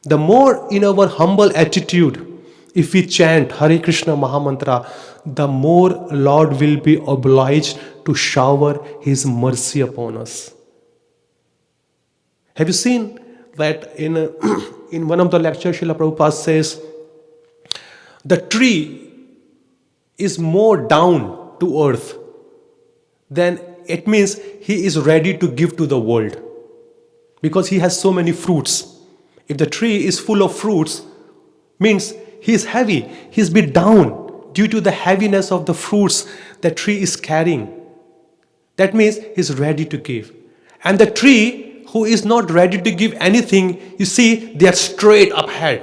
Speaker 1: The more in our humble attitude, if we chant Hare Krishna Mahamantra, the more Lord will be obliged to shower his mercy upon us. Have you seen that in one of the lectures, Srila Prabhupada says, the tree is more down to earth, then it means he is ready to give to the world. Because he has so many fruits. If the tree is full of fruits, means he is heavy, he is bit down due to the heaviness of the fruits the tree is carrying. That means he is ready to give. And the tree who is not ready to give anything, you see, they are straight ahead,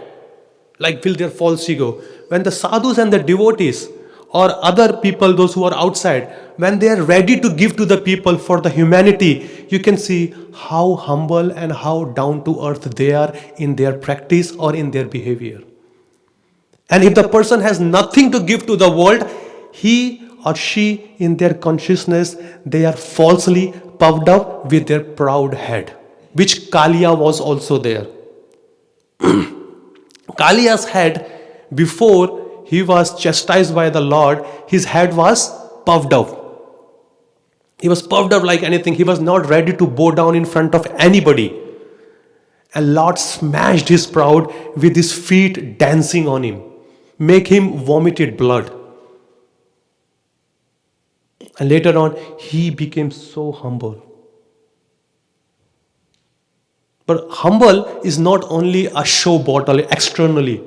Speaker 1: like with their false ego. When the sadhus and the devotees or other people, those who are outside, when they are ready to give to the people for the humanity, you can see how humble and how down to earth they are in their practice or in their behavior. And if the person has nothing to give to the world, he or she in their consciousness, they are falsely puffed up with their proud head, which Kaliya was also there. Kaliya's head, before he was chastised by the Lord, his head was puffed up. He was puffed up like anything. He was not ready to bow down in front of anybody. And Lord smashed his pride with his feet dancing on him, make him vomited blood. And later on, he became so humble. But humble is not only a show bottle externally.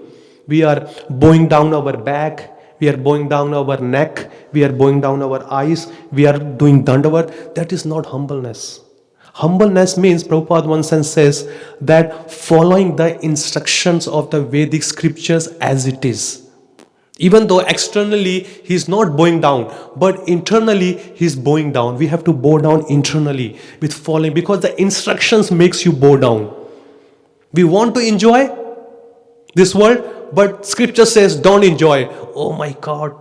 Speaker 1: We are bowing down our back, we are bowing down our neck, we are bowing down our eyes, we are doing dandavat. That is not humbleness. Humbleness means, Prabhupada once says, that following the instructions of the Vedic scriptures as it is. Even though externally he is not bowing down, but internally he is bowing down. We have to bow down internally with following, because the instructions makes you bow down. We want to enjoy this world, but scripture says don't enjoy. Oh my God,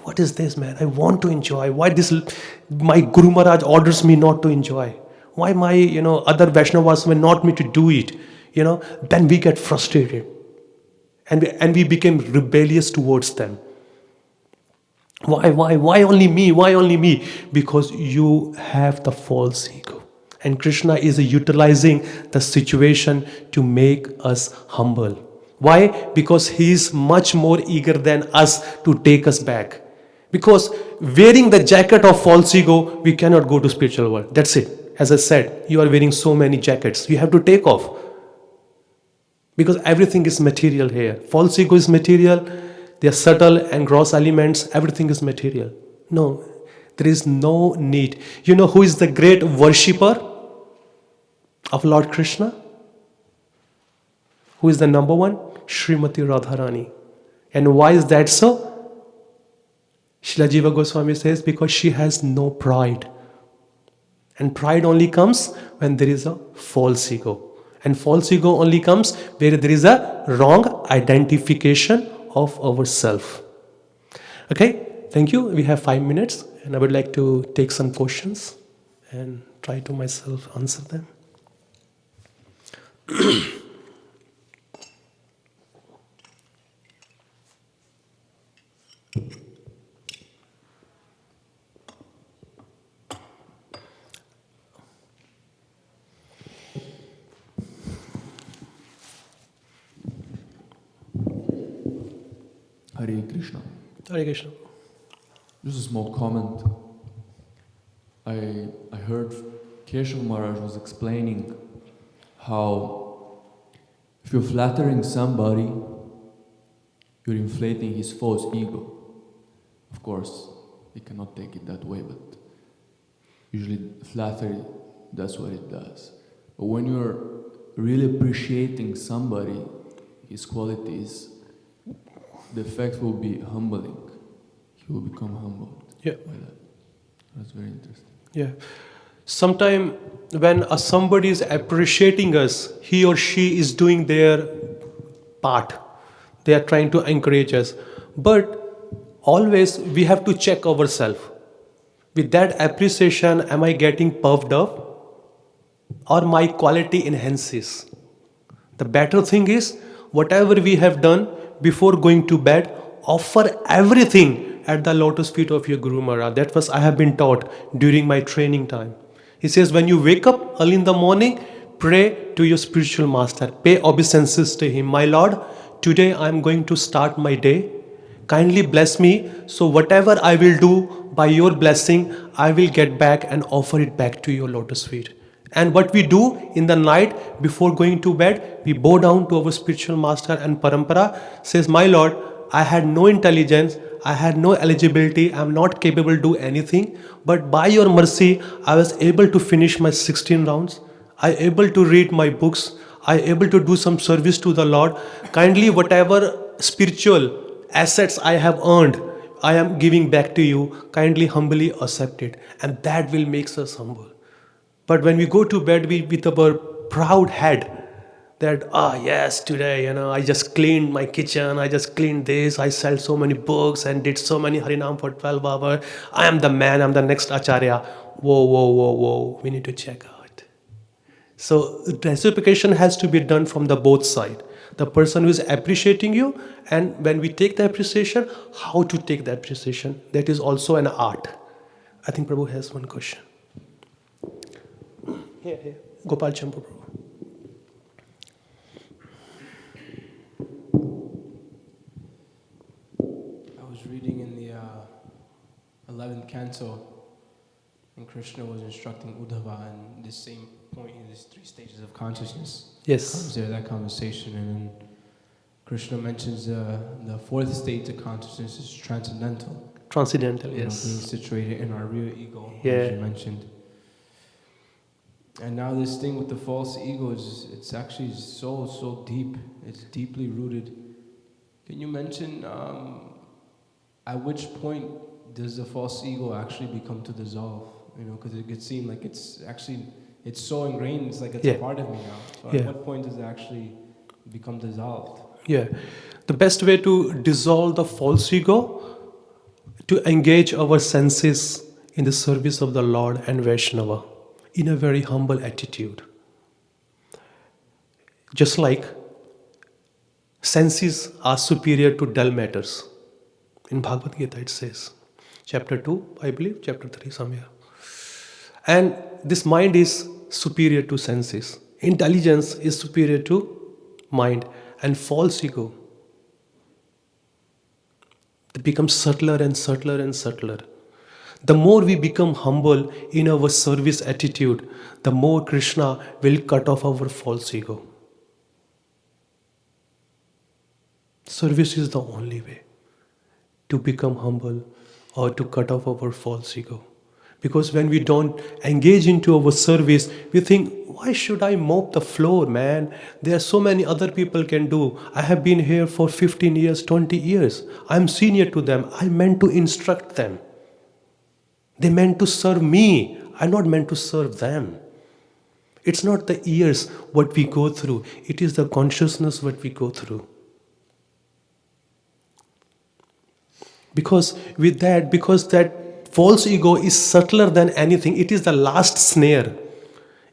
Speaker 1: what is this, man? I want to enjoy. Why my Guru Maharaj orders me not to enjoy? Why my other Vaishnavas will not me to do it? Then we get frustrated. And we became rebellious towards them. Why only me? Why only me? Because you have the false ego. And Krishna is utilizing the situation to make us humble. Why? Because he is much more eager than us to take us back. Because wearing the jacket of false ego, we cannot go to spiritual world. That's it. As I said, you are wearing so many jackets. You have to take off. Because everything is material here. False ego is material. They are subtle and gross elements. Everything is material. No, there is no need. You know who is the great worshipper of Lord Krishna? Who is the number one? Srimati Radharani. And why is that so? Srila Jiva Goswami says, because she has no pride. And pride only comes when there is a false ego. And false ego only comes where there is a wrong identification of ourself. Okay, thank you. We have 5 minutes and I would like to take some questions and try to myself answer them.
Speaker 2: Hare Krishna.
Speaker 1: Hare Krishna.
Speaker 2: Just a small comment. I heard Keshav Maharaj was explaining how if you're flattering somebody, you're inflating his false ego. Of course, he cannot take it that way, but usually flattery, that's what it does. But when you're really appreciating somebody, his qualities, the effect will be humbling. He will become humbled by that. That's very interesting.
Speaker 1: Yeah. Sometimes when somebody is appreciating us, he or she is doing their part. They are trying to encourage us. But always we have to check ourselves. With that appreciation, am I getting puffed up? Or my quality enhances? The better thing is, whatever we have done, before going to bed, offer everything at the lotus feet of your Guru Maharaj. That was I have been taught during my training time. He says, when you wake up early in the morning, pray to your spiritual master. Pay obeisances to him. My Lord, today I am going to start my day. Kindly bless me. So whatever I will do, by your blessing, I will get back and offer it back to your lotus feet. And what we do in the night before going to bed, we bow down to our spiritual master, and Parampara says, my Lord, I had no intelligence, I had no eligibility, I am not capable to do anything, but by your mercy, I was able to finish my 16 rounds. I able to read my books, I able to do some service to the Lord. Kindly, whatever spiritual assets I have earned, I am giving back to you. Kindly, humbly accept it. And that will make us humble. But when we go to bed with our proud head, that, yes, today, I just cleaned my kitchen, I just cleaned this, I sold so many books and did so many Harinam for 12 hours. I am the man, I'm the next Acharya. Whoa, whoa, whoa, whoa. We need to check out. So reciprocation has to be done from the both side. The person who is appreciating you, and when we take the appreciation, how to take the appreciation. That is also an art. I think Prabhu has one question. Here. Gopal Champu Prabhu.
Speaker 3: I was reading in the 11th canto, and Krishna was instructing Uddhava in this same point in these 3 stages of consciousness.
Speaker 1: Yes.
Speaker 3: Comes there, that conversation, and then Krishna mentions the 4th state of consciousness is transcendental.
Speaker 1: Transcendental,
Speaker 3: Being
Speaker 1: yes.
Speaker 3: situated in our real ego,
Speaker 1: Yeah.
Speaker 3: as you mentioned. And now this thing with the false ego it's actually so deep. It's deeply rooted. Can you mention at which point does the false ego actually become to dissolve? Because it could seem like it's so ingrained. It's like it's a part of me now. So at what point does it actually become dissolved?
Speaker 1: Yeah. The best way to dissolve the false ego, to engage our senses in the service of the Lord and Vaishnava in a very humble attitude. Just like senses are superior to dull matters. In Bhagavad Gita it says, chapter 2, I believe, chapter 3 somewhere. And this mind is superior to senses. Intelligence is superior to mind. And false ego, it becomes subtler and subtler and subtler. The more we become humble in our service attitude, the more Krishna will cut off our false ego. Service is the only way to become humble or to cut off our false ego. Because when we don't engage into our service, we think, why should I mop the floor, man? There are so many other people can do. I have been here for 15 years, 20 years. I'm senior to them. I meant to instruct them. They meant to serve me. I'm not meant to serve them. It's not the years what we go through. It is the consciousness what we go through. Because that false ego is subtler than anything. It is the last snare.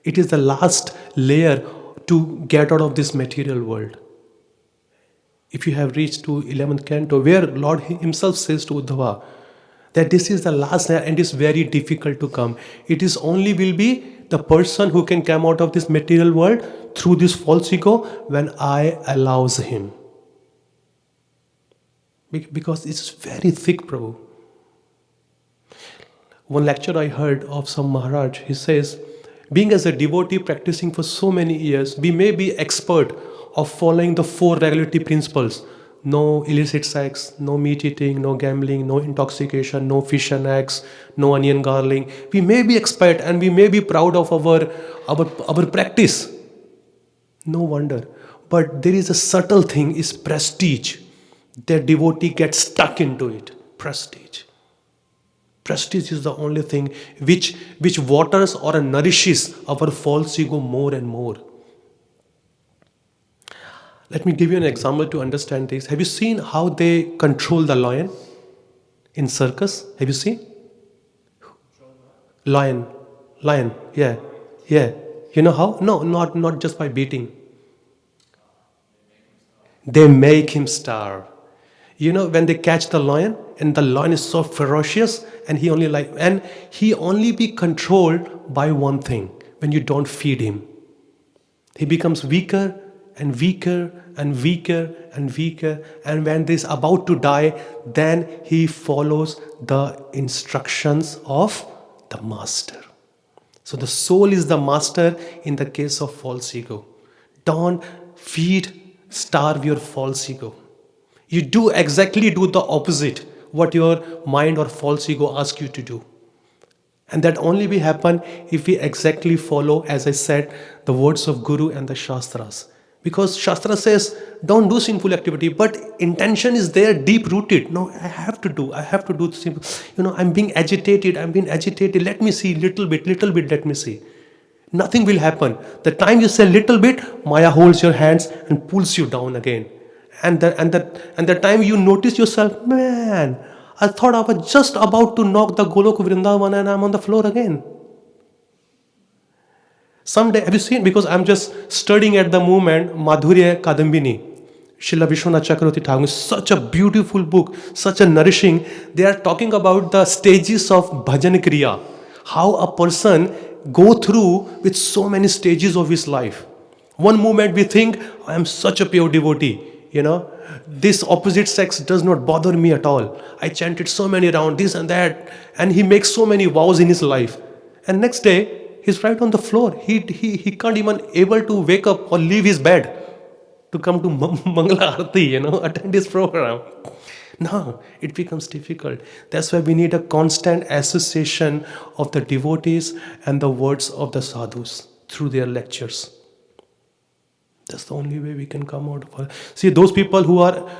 Speaker 1: It is the last layer to get out of this material world. If you have reached to 11th canto, where Lord himself says to Uddhava, that this is the last snare and it's very difficult to come. It is only will be the person who can come out of this material world through this false ego when I allows him. Because it's very thick, Prabhu. One lecture I heard of some Maharaj, he says, being as a devotee practicing for so many years, we may be expert of following the 4 regulatory principles. No illicit sex, no meat eating, no gambling, no intoxication, no fish and eggs, no onion garling. We may be expert and we may be proud of our practice. No wonder. But there is a subtle thing, is prestige. That devotee gets stuck into it. Prestige. Prestige is the only thing which waters or nourishes our false ego more and more. Let me give you an example to understand this. Have you seen how they control the lion in circus? Have you seen? Lion, yeah. You know how? No, not just by beating. They make him starve. You know, when they catch the lion, and the lion is so ferocious, and he only be controlled by one thing. When you don't feed him, he becomes weaker and weaker and weaker and weaker. And when he's about to die, then he follows the instructions of the master. So the soul is the master in the case of false ego. Don't starve your false ego. You do the opposite what your mind or false ego asks you to do. And that only will happen if we exactly follow, as I said, the words of Guru and the Shastras. Because Shastra says, don't do sinful activity, but intention is there, deep rooted. No, I have to do simple. I'm being agitated, let me see, little bit, let me see. Nothing will happen. The time you say little bit, Maya holds your hands and pulls you down again. And the time you notice yourself, man, I thought I was just about to knock the Golok Vrindavan and I'm on the floor again. Someday, have you seen, because I'm just studying at the moment, Madhurya Kadambini, Srila Vishwanath Chakravarti Thakur, such a beautiful book, such a nourishing. They are talking about the stages of bhajan kriya, how a person go through with so many stages of his life. One moment we think, I am such a pure devotee, this opposite sex does not bother me at all. I chanted so many rounds, this and that, and he makes so many vows in his life. And next day, he's right on the floor. He can't even able to wake up or leave his bed to come to Mangala Arati, attend his program. No, it becomes difficult. That's why we need a constant association of the devotees and the words of the sadhus through their lectures. That's the only way we can come out of it. See, those people who are,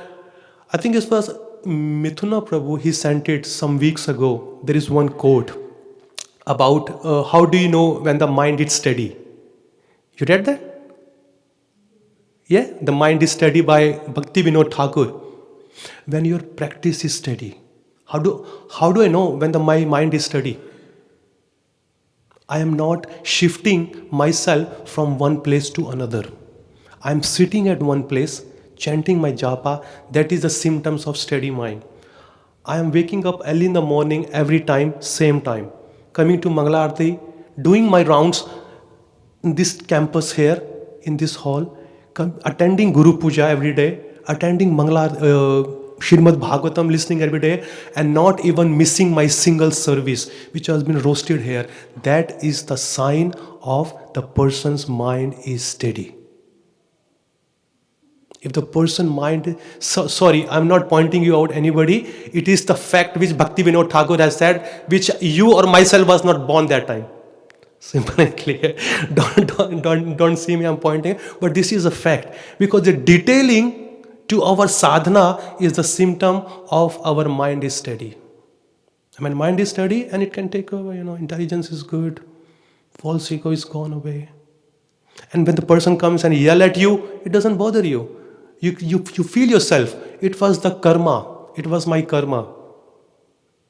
Speaker 1: I think it was Mithuna Prabhu, he sent it some weeks ago. There is one quote about how do you know when the mind is steady. You read that? Yeah, the mind is steady by Bhakti Vinod Thakur. When your practice is steady, how do I know when my mind is steady? I am not shifting myself from one place to another. I am sitting at one place, chanting my japa. That is the symptoms of steady mind. I am waking up early in the morning every time, same time. Coming to Mangala Arati, doing my rounds in this campus here, in this hall, attending Guru Puja every day, attending Śrimad Bhāgavatam, listening every day, and not even missing my single service, which has been roasted here. That is the sign of the person's mind is steady. If the person's mind, sorry, I'm not pointing you out anybody. It is the fact which Bhakti Vinod Thakur has said, which you or myself was not born that time. Simple and clear. Don't see me, I'm pointing. But this is a fact. Because the detailing to our sadhana is the symptom of our mind is steady. Mind is steady and it can take over, intelligence is good. False ego is gone away. And when the person comes and yell at you, it doesn't bother you. You feel yourself. It was the karma. It was my karma.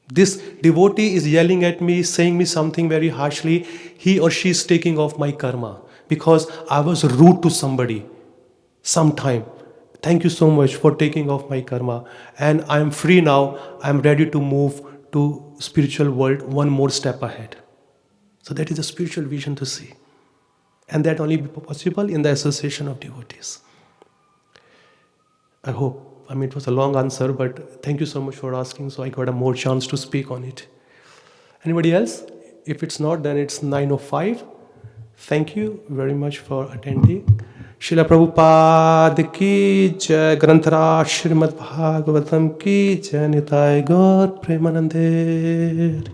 Speaker 1: This devotee is yelling at me, saying me something very harshly. He or she is taking off my karma because I was rude to somebody sometime. Thank you so much for taking off my karma. And I am free now. I am ready to move to spiritual world one more step ahead. So that is a spiritual vision to see. And that only be possible in the association of devotees. I hope. It was a long answer, but thank you so much for asking, so I got a more chance to speak on it. Anybody else? If it's not, then it's 9:05. Thank you very much for attending. Srila Prabhupada ki jai, Granthara Śrimad Bhāgavatam ki jai, Nitai Gaur Premanande.